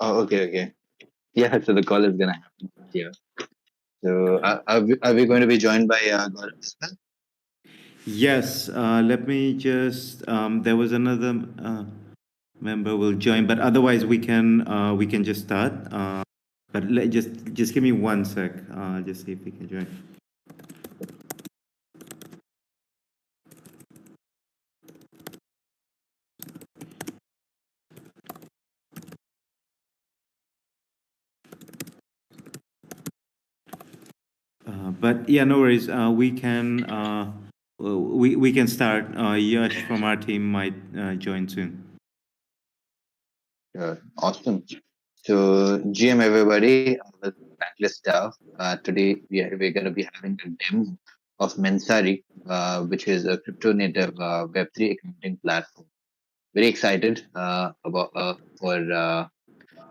Oh, okay. Yeah, so the call is gonna happen here. So are we going to be joined by Gaurav as well? Yes, let me just. There was another member will join, but otherwise we can just start. But just give me 1 sec. Just see if we can join. But yeah, no worries. We can start. Yash from our team might join soon. Awesome. So GM everybody, with Backlist DAO. Today we're going to be having a demo of Mensari, which is a crypto native Web3 accounting platform. Very excited about for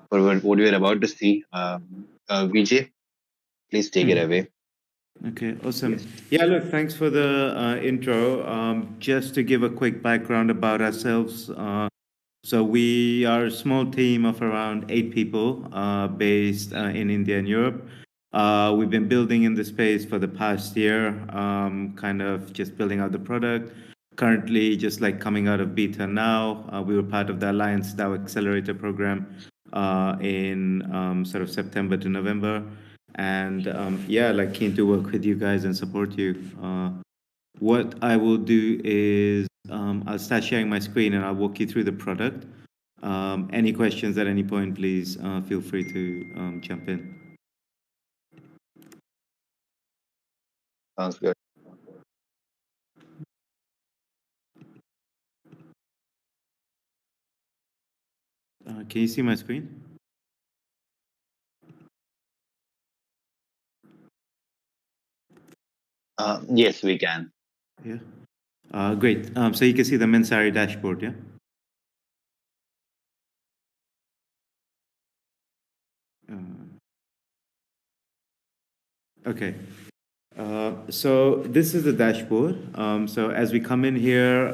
what we are about to see. VJ, please take it away. Okay, awesome. Yes. Yeah, look, thanks for the intro. Just to give a quick background about ourselves. So we are a small team of around 8 people based in India and Europe. We've been building in the space for the past year, kind of just building out the product. Currently, just like coming out of beta now, we were part of the Alliance DAO Accelerator program in sort of September to November. And yeah, like keen to work with you guys and support you. What I will do is I'll start sharing my screen and I'll walk you through the product. Any questions at any point, please feel free to jump in. Sounds good. Can you see my screen? Yes, we can. Yeah. Great. So you can see the Mensari dashboard, yeah? Okay. So this is the dashboard. So as we come in here,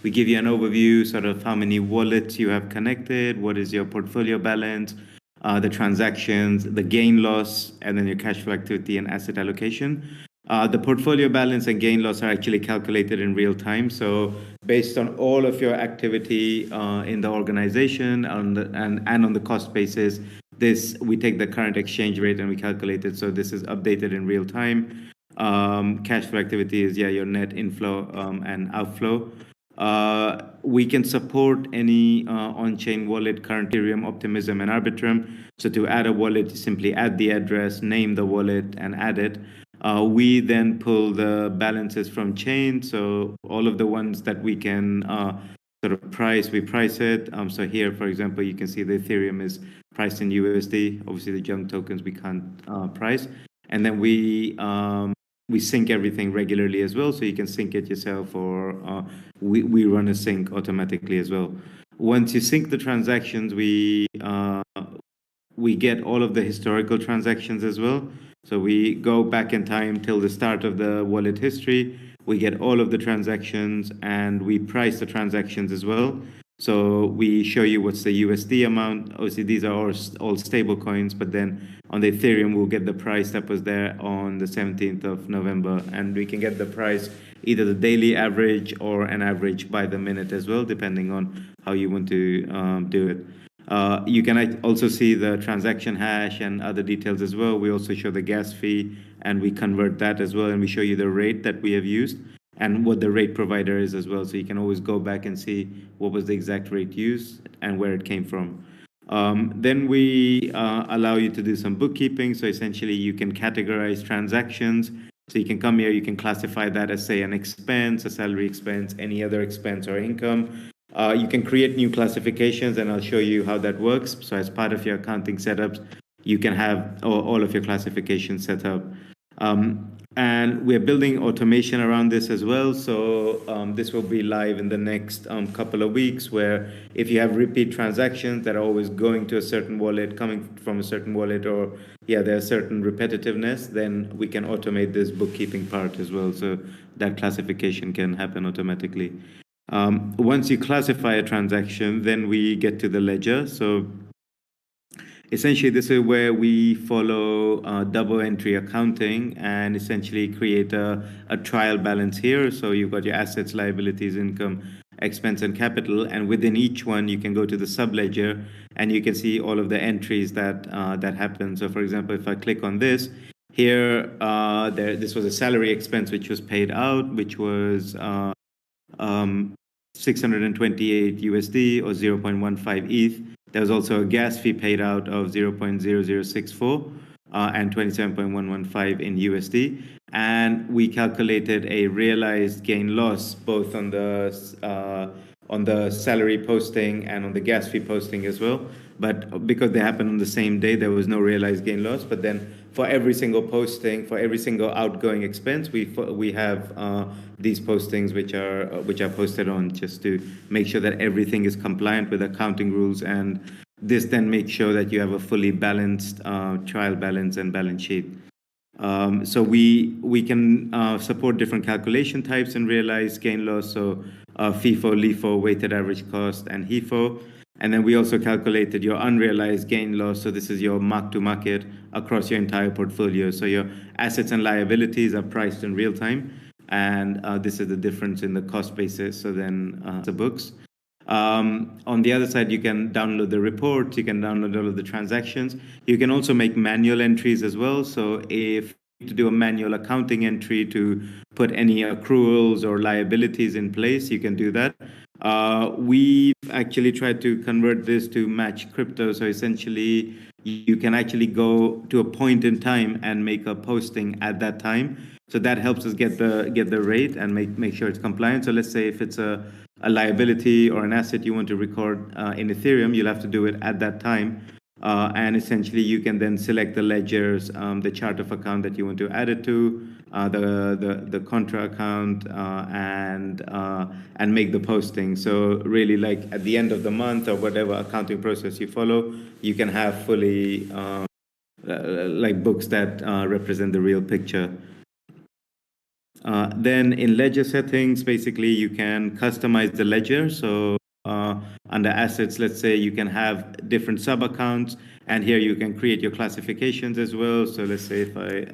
we give you an overview, sort of how many wallets you have connected, what is your portfolio balance, the transactions, the gain loss, and then your cash flow activity and asset allocation. The portfolio balance and gain loss are actually calculated in real time. So based on all of your activity in the organization and on the cost basis, this we take the current exchange rate and we calculate it. So this is updated in real time. Cash flow activity is yeah your net inflow and outflow. We can support any on-chain wallet, current Ethereum, Optimism, and Arbitrum. So to add a wallet, you simply add the address, name the wallet, and add it. We then pull the balances from chain. So all of the ones that we can sort of price, we price it. So here, for example, you can see the Ethereum is priced in USD. Obviously, the junk tokens we can't price. And then we sync everything regularly as well. So you can sync it yourself, or we run a sync automatically as well. Once you sync the transactions, we get all of the historical transactions as well. So we go back in time till the start of the wallet history. We get all of the transactions and we price the transactions as well. So we show you what's the USD amount. Obviously, these are all stable coins, but then on the Ethereum, we'll get the price that was there on the 17th of November. And we can get the price either the daily average or an average by the minute as well, depending on how you want to do it. You can also see the transaction hash and other details as well. We also show the gas fee and we convert that as well. And we show you the rate that we have used and what the rate provider is as well. So you can always go back and see what was the exact rate used and where it came from. Then we allow you to do some bookkeeping. So essentially, you can categorize transactions. So you can come here, you can classify that as, say, an expense, a salary expense, any other expense or income. You can create new classifications, and I'll show you how that works. So as part of your accounting setups, you can have all of your classifications set up. And we're building automation around this as well. So this will be live in the next couple of weeks, where if you have repeat transactions that are always going to a certain wallet, coming from a certain wallet, or yeah, there's certain repetitiveness, then we can automate this bookkeeping part as well. So that classification can happen automatically. Once you classify a transaction, then we get to the ledger. So essentially, this is where we follow double entry accounting and essentially create a trial balance here. So you've got your assets, liabilities, income, expense, and capital. And within each one, you can go to the subledger and you can see all of the entries that happen. So, for example, if I click on this, here, this was a salary expense which was paid out, which was 628 USD or 0.15 ETH. There was also a gas fee paid out of 0.0064 and 27.115 in USD. And we calculated a realized gain loss both on the salary posting and on the gas fee posting as well. But because they happened on the same day, there was no realized gain loss. But then for every single posting, for every single outgoing expense, we have these postings which are posted on, just to make sure that everything is compliant with accounting rules. And this then makes sure that you have a fully balanced trial balance and balance sheet. So we can support different calculation types and realize gain loss. So FIFO, LIFO, weighted average cost, and HIFO. And then we also calculated your unrealized gain loss. So this is your mark to market across your entire portfolio. So your assets and liabilities are priced in real time. And this is the difference in the cost basis. So then the books. On the other side, you can download the reports, you can download all of the transactions. You can also make manual entries as well. So if you to do a manual accounting entry to put any accruals or liabilities in place, you can do that. We've actually tried to convert this to match crypto. So essentially, you can actually go to a point in time and make a posting at that time. So that helps us get the rate and make sure it's compliant. So let's say if it's a liability or an asset you want to record in Ethereum, you'll have to do it at that time. And essentially, you can then select the ledgers, the chart of account that you want to add it to, the contra account, and make the posting. So really, like at the end of the month or whatever accounting process you follow, you can have fully like books that represent the real picture. Then in ledger settings, basically you can customize the ledger. So under assets, let's say you can have different sub accounts, and here you can create your classifications as well. So let's say if I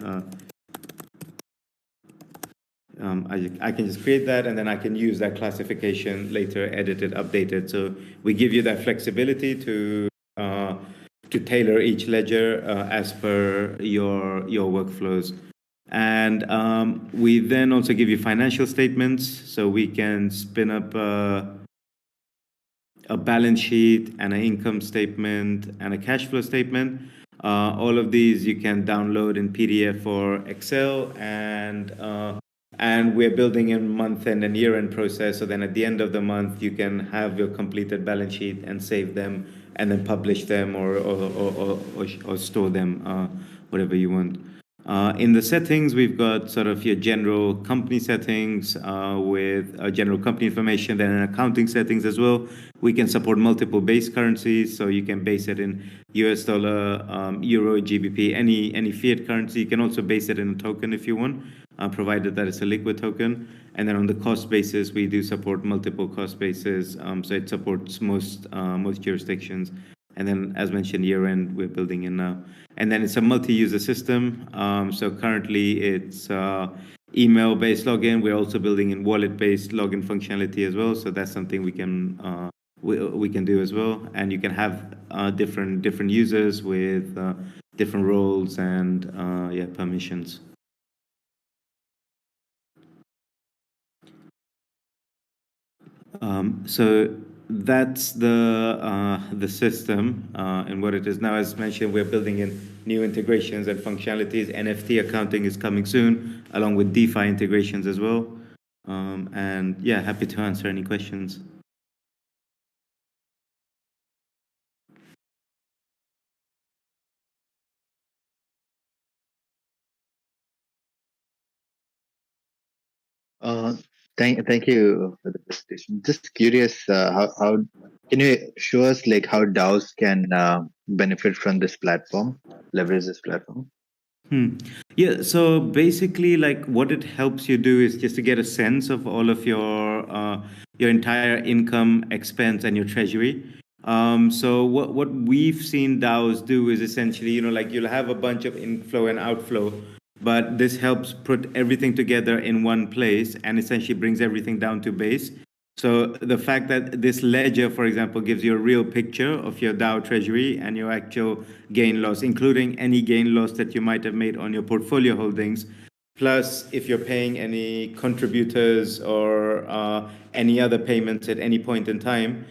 can just create that, and then I can use that classification later, edit it, update it. So we give you that flexibility to tailor each ledger as per your workflows. And we then also give you financial statements, so we can spin up a balance sheet and an income statement and a cash flow statement. All of these you can download in PDF or Excel, and we're building in month-end and year-end process. So then at the end of the month, you can have your completed balance sheet and save them, and then publish them or store them, whatever you want. In the settings, we've got sort of your general company settings with general company information, then in accounting settings as well. We can support multiple base currencies, so you can base it in US dollar, euro, GBP, any fiat currency. You can also base it in a token if you want, provided that it's a liquid token. And then on the cost basis, we do support multiple cost bases, so it supports most jurisdictions. And then, as mentioned, year-end, we're building in now. And then it's a multi-user system. So currently, it's email-based login. We're also building in wallet-based login functionality as well. So that's something we can do as well. And you can have different users with different roles and permissions. So that's the system and what it is now. As mentioned, we're building in new integrations and functionalities. NFT accounting is coming soon, along with DeFi integrations as well. And yeah, happy to answer any questions. Thank you for the presentation. Just curious, how can you show us like how DAOs can benefit from this platform, leverage this platform? Yeah, so basically, like what it helps you do is just to get a sense of all of your entire income, expense, and your treasury. So what we've seen DAOs do is essentially, like you'll have a bunch of inflow and outflow, but this helps put everything together in one place and essentially brings everything down to base. So the fact that this ledger, for example, gives you a real picture of your DAO treasury and your actual gain loss, including any gain loss that you might have made on your portfolio holdings. Plus, if you're paying any contributors or any other payments at any point in time,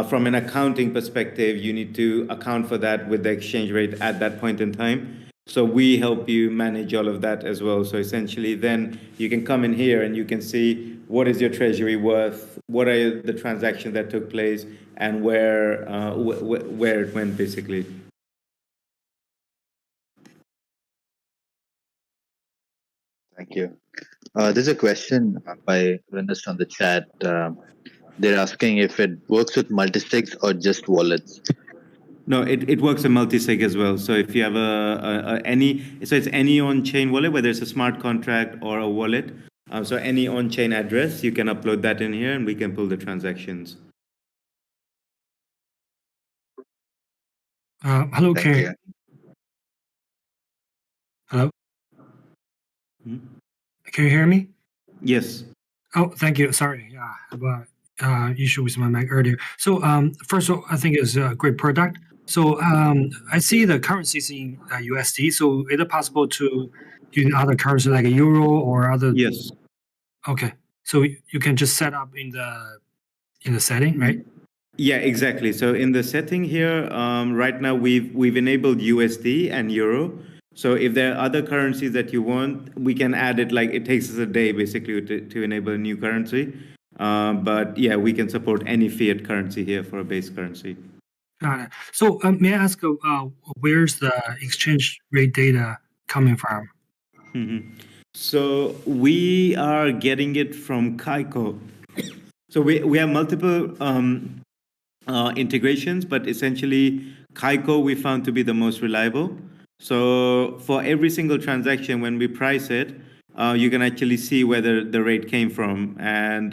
from an accounting perspective, you need to account for that with the exchange rate at that point in time. So we help you manage all of that as well. So essentially, then you can come in here and you can see what is your treasury worth, what are the transactions that took place, and where it went, basically. Thank you. There's a question by Ernest on the chat. They're asking if it works with multi-sigs or just wallets. No, it works in multi-sig as well. So if you have it's any on-chain wallet, whether it's a smart contract or a wallet. So any on-chain address, you can upload that in here, and we can pull the transactions. Hello, Karen. Hello. Can you hear me? Yes. Oh, thank you. Sorry. Yeah, I have a issue with my mic earlier. So first of all, I think it's a great product. So I see the currencies in USD. So is it possible to use other currency like a euro or other? Yes. Okay. So you can just set up in the setting, right? Yeah, exactly. So in the setting here, right now we've enabled USD and euro. So if there are other currencies that you want, we can add it. Like it takes us a day basically to enable a new currency. But yeah, we can support any fiat currency here for a base currency. Got it. So may I ask, where's the exchange rate data coming from? So we are getting it from Kaiko. So we have multiple integrations, but essentially Kaiko we found to be the most reliable. So for every single transaction, when we price it, you can actually see whether the rate came from, and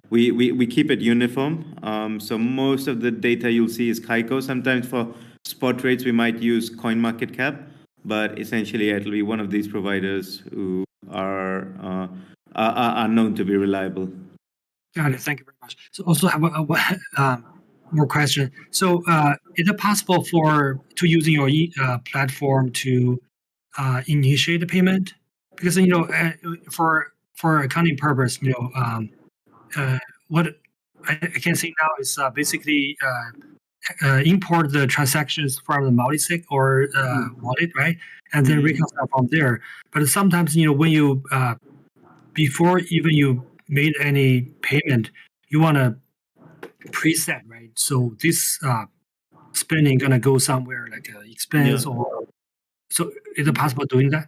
we keep it uniform. So most of the data you'll see is Kaiko. Sometimes for spot rates, we might use CoinMarketCap, but essentially it'll be one of these providers who are known to be reliable. Got it. Thank you very much. So also have a more question. So is it possible to using your platform to initiate the payment? Because for accounting purpose, what I can see now is basically import the transactions from the multi-sig or wallet, right, and then reconcile from there. But sometimes when you before even you made any payment, you want to preset, right? So this spending gonna go somewhere like expense or so. Is it possible doing that?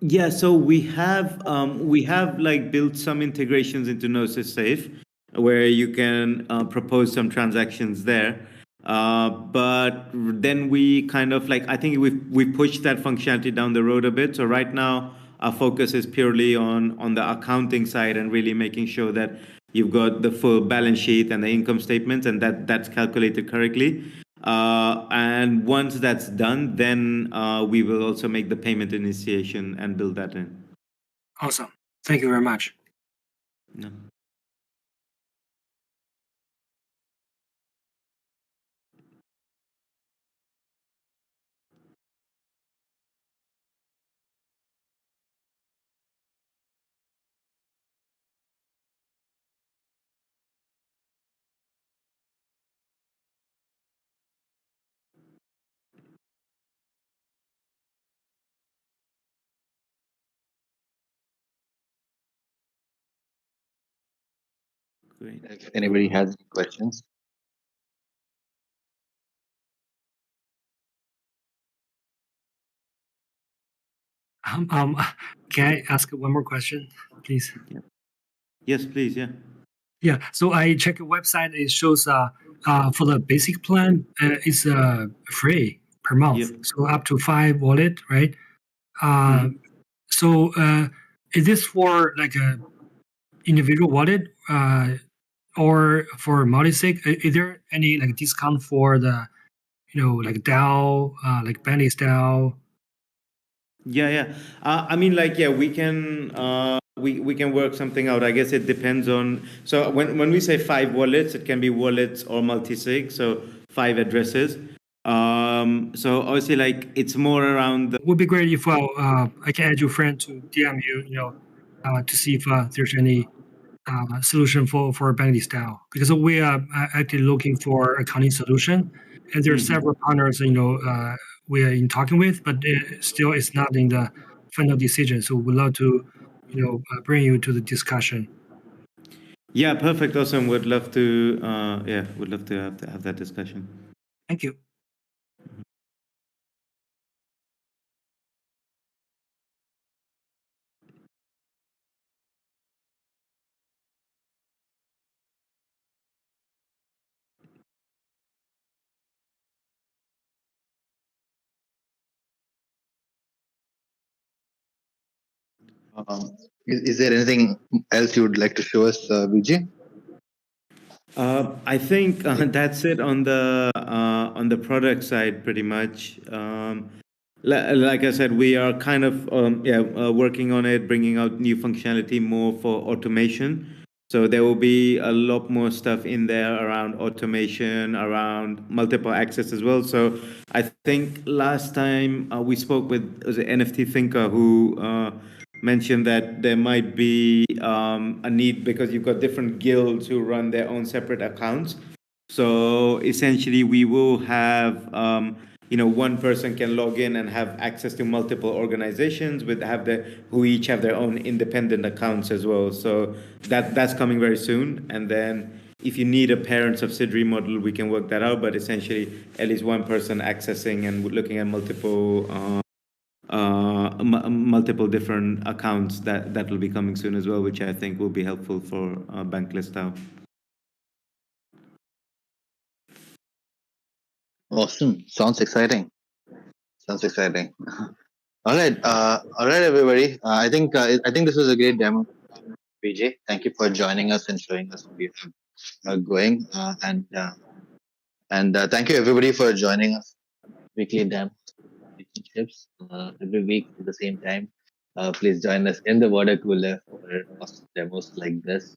Yeah, so we have like built some integrations into Gnosis-safe where you can propose some transactions there. But then we kind of like, I think we pushed that functionality down the road a bit. So right now our focus is purely on the accounting side and really making sure that you've got the full balance sheet and the income statements and that's calculated correctly. And once that's done, then we will also make the payment initiation and build that in. Awesome. Thank you very much. No. Great. If anybody has any questions. Can I ask one more question, please? Yeah. Yes, please. Yeah. Yeah. So I check your website. It shows for the basic plan, it's free per month. Yep. So up to 5 wallet, right? So is this for like a individual wallet or for multi-sig, is there any like discount for the like DAO, like Bentley's DAO? Yeah. I mean, like, yeah, we can work something out. I guess it depends on. So when we say 5 wallets, it can be wallets or multi-sig. So 5 addresses. So obviously, like, it's more around the. Would be great if I can add your friend to DM you, to see if there's any solution for Bentley's DAO, because we are actually looking for accounting solution, and there are several partners we are in talking with, but still it's not in the final decision. So we'd love to bring you to the discussion. Yeah, perfect, awesome. Would love to. Would love to have that discussion. Thank you. Is there anything else you would like to show us, Vijay? I think that's it on the product side, pretty much. Like I said, we are kind of working on it, bringing out new functionality more for automation. So there will be a lot more stuff in there around automation, around multiple access as well. So I think last time we spoke with an NFT thinker who mentioned that there might be a need because you've got different guilds who run their own separate accounts. So essentially, we will have one person can log in and have access to multiple organizations who each have their own independent accounts as well. So that's coming very soon. And then if you need a parent subsidiary model, we can work that out. But essentially, at least one person accessing and looking at multiple different accounts that will be coming soon as well, which I think will be helpful for Bankless DAO. Awesome. Sounds exciting. All right. All right, everybody. I think this was a great demo, Vijay. Thank you for joining us and showing us what you have going. And thank you everybody for joining us. Weekly demo relationships every week at the same time. Please join us in the Watercooler for awesome demos like this.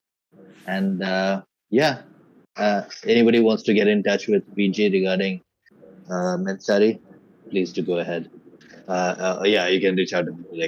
And anybody wants to get in touch with VJ regarding Mensari, please do go ahead. You can reach out to me